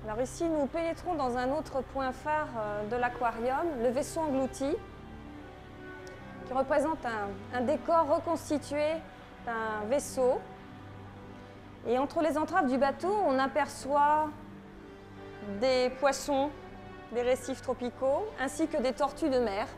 Alors ici, nous pénétrons dans un autre point phare de l'aquarium, le vaisseau englouti, qui représente un décor reconstitué d'un vaisseau. Et entre les entraves du bateau, on aperçoit des poissons, des récifs tropicaux, ainsi que des tortues de mer.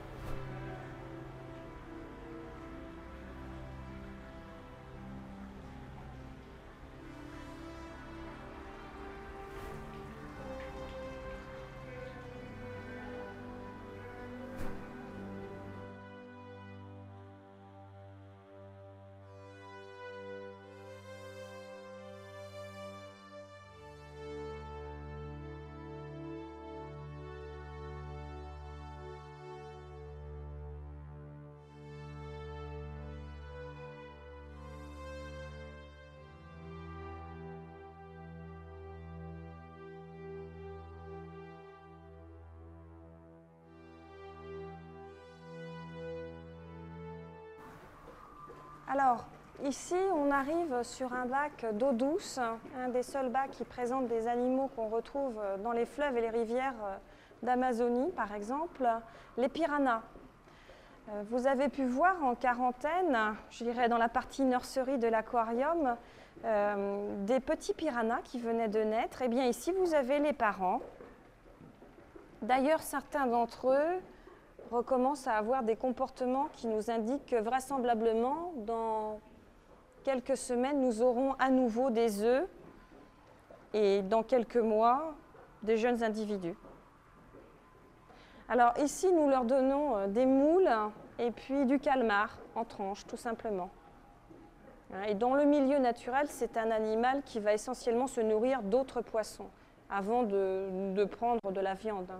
Alors, ici, on arrive sur un bac d'eau douce, un des seuls bacs qui présente des animaux qu'on retrouve dans les fleuves et les rivières d'Amazonie, par exemple, les piranhas. Vous avez pu voir en quarantaine, je dirais dans la partie nurserie de l'aquarium, des petits piranhas qui venaient de naître. Eh bien, ici, vous avez les parents. D'ailleurs, certains d'entre eux recommencent à avoir des comportements qui nous indiquent que vraisemblablement, dans quelques semaines, nous aurons à nouveau des œufs et dans quelques mois, des jeunes individus. Alors ici, nous leur donnons des moules et puis du calmar en tranches, tout simplement. Et dans le milieu naturel, c'est un animal qui va essentiellement se nourrir d'autres poissons avant de prendre de la viande.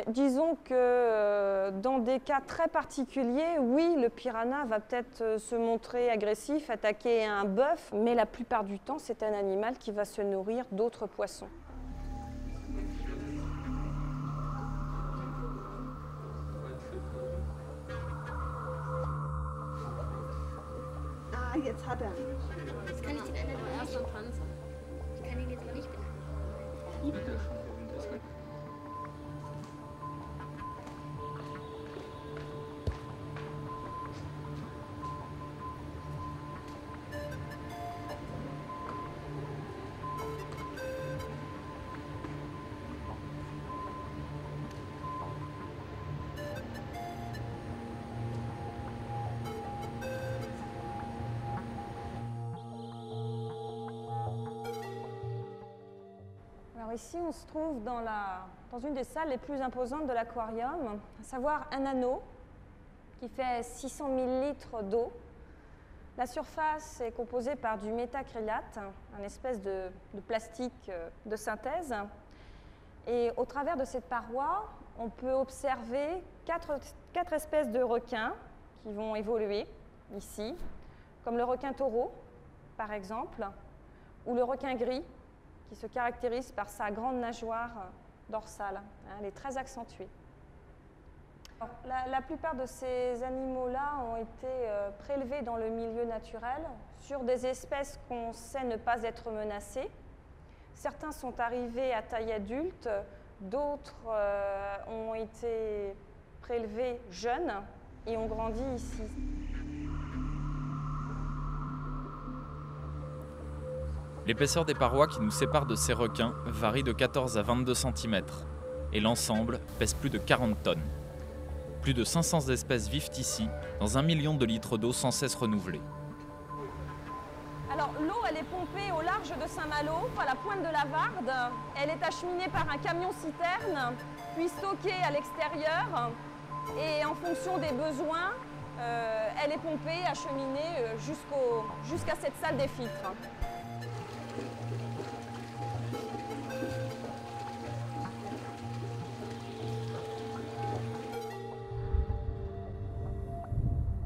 Disons que dans des cas très particuliers, oui, le piranha va peut-être se montrer agressif, attaquer un bœuf, mais la plupart du temps, c'est un animal qui va se nourrir d'autres poissons. Ah, jetzt hat er. Jetzt kann ich den anderen nur erst am Panzer. Ich kann ihn jetzt aber nicht benennen. Alors ici, on se trouve dans une des salles les plus imposantes de l'aquarium, à savoir un anneau qui fait 600 000 litres d'eau. La surface est composée par du métacrylate, une espèce de plastique de synthèse. Et au travers de cette paroi, on peut observer quatre espèces de requins qui vont évoluer ici, comme le requin taureau, par exemple, ou le requin gris, qui se caractérise par sa grande nageoire dorsale. Elle est très accentuée. Alors, la plupart de ces animaux-là ont été prélevés dans le milieu naturel sur des espèces qu'on sait ne pas être menacées. Certains sont arrivés à taille adulte, d'autres ont été prélevés jeunes et ont grandi ici. L'épaisseur des parois qui nous séparent de ces requins varie de 14 à 22 cm et l'ensemble pèse plus de 40 tonnes. Plus de 500 espèces vivent ici, dans 1 million de litres d'eau sans cesse renouvelée. Alors l'eau, elle est pompée au large de Saint-Malo, à la pointe de la Varde. Elle est acheminée par un camion-citerne, puis stockée à l'extérieur. Et en fonction des besoins, elle est pompée, acheminée jusqu'à cette salle des filtres.